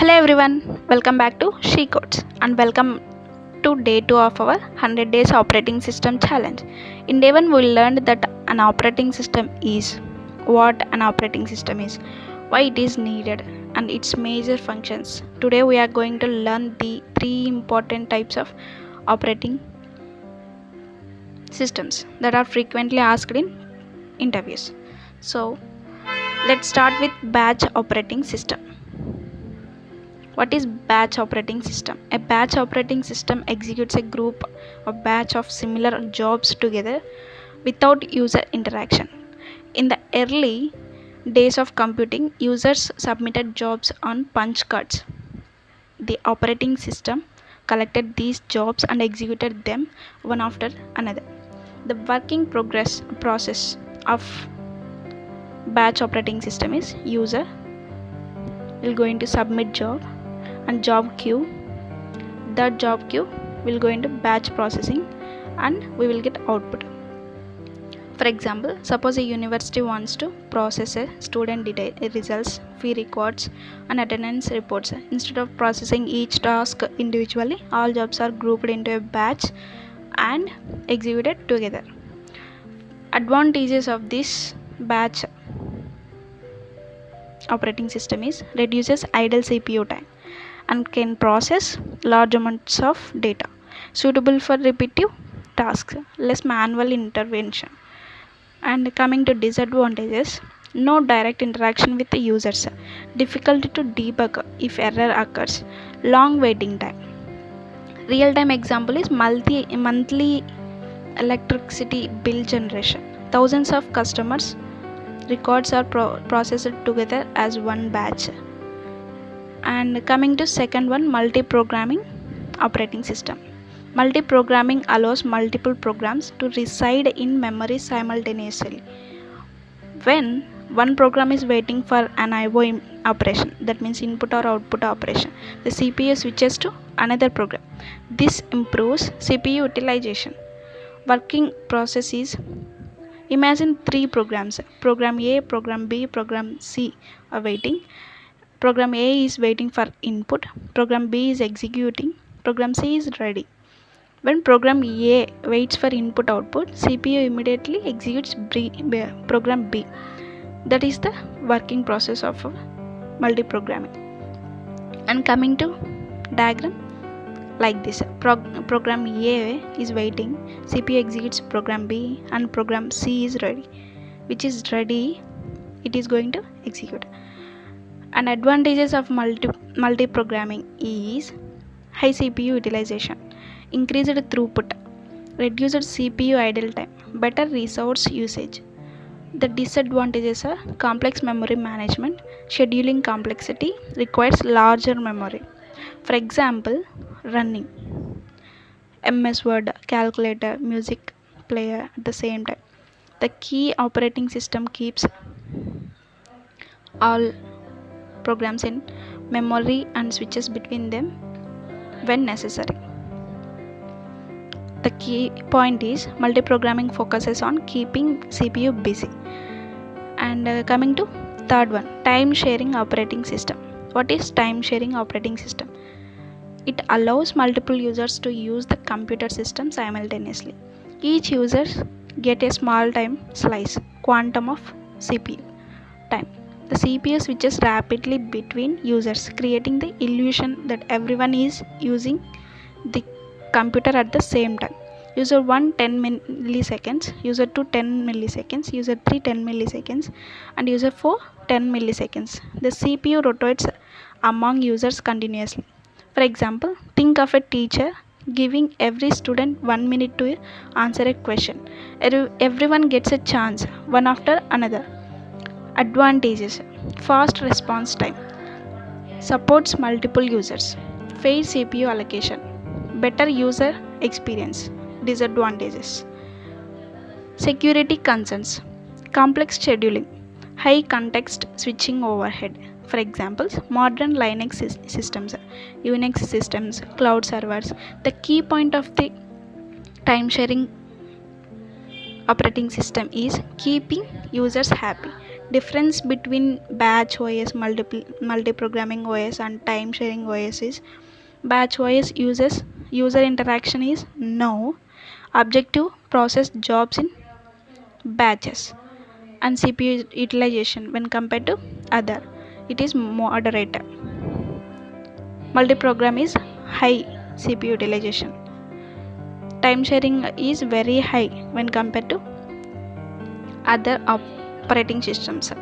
Hello everyone, welcome back to She Codes and welcome to day 2 of our 100 days operating system challenge. In day 1 we learned that an operating system is, what an operating system is, why it is needed and its major functions. Today we are going to learn the 3 important types of operating systems that are frequently asked in interviews. So let's start with batch operating system. What is batch operating system? A batch operating system executes a group or batch of similar jobs together without user interaction. In the early days of computing, users submitted jobs on punch cards. The operating system collected these jobs and executed them one after another. The working process of batch operating system is user will going to submit job and job queue. That job queue will go into batch processing and we will get output. For example, suppose a university wants to process a student results, fee records and attendance reports. Instead of processing each task individually, all jobs are grouped into a batch and executed together. Advantages of this batch operating system is reduces idle CPU time and can process large amounts of data, suitable for repetitive tasks, less manual intervention. And coming to disadvantages, no direct interaction with the users, difficulty to debug if error occurs, long waiting time. Real-time example is monthly electricity bill generation. Thousands of customers' records are processed together as one batch. And coming to second one, multiprogramming operating system. Multiprogramming allows multiple programs to reside in memory simultaneously. When one program is waiting for an IO operation, that means input or output operation, the CPU switches to another program. This improves CPU utilization. Working process is, imagine 3 programs, program A, program B, program C are waiting. Program A is waiting for input, program B is executing, program C is ready. When program A waits for input output, CPU immediately executes program B. That is the working process of multiprogramming. And coming to diagram like this, program A is waiting, CPU executes program B and program C is ready. Which is ready, it is going to execute. And advantages of multiprogramming is high CPU utilization, increased throughput, reduced CPU idle time, better resource usage. The disadvantages are complex memory management, scheduling complexity, requires larger memory. For example, running MS Word, calculator, music player at the same time. The key operating system keeps all programs in memory and switches between them when necessary. The key point is multiprogramming focuses on keeping CPU busy. And coming to third one, time sharing operating system. What is time sharing operating system? It allows multiple users to use the computer system simultaneously. Each user get a small time slice, quantum of CPU time. The CPU switches rapidly between users, creating the illusion that everyone is using the computer at the same time. User 1 10 milliseconds, user 2 10 milliseconds, user 3 10 milliseconds and user 4 10 milliseconds. The CPU rotates among users continuously. For example, think of a teacher giving every student 1 minute to answer a question. Everyone gets a chance, one after another. Advantages: fast response time, supports multiple users, fair CPU allocation, better user experience. Disadvantages: security concerns, complex scheduling, high context switching overhead. For examples, modern Linux systems, Unix systems, cloud servers. The key point of the time sharing operating system is keeping users happy. Difference between batch OS, multiprogramming OS and time sharing OS is batch OS uses user interaction is no, objective process jobs in batches, and CPU utilization when compared to other, it is moderate. Multiprogram is high CPU utilization. Time sharing is very high when compared to other operating systems.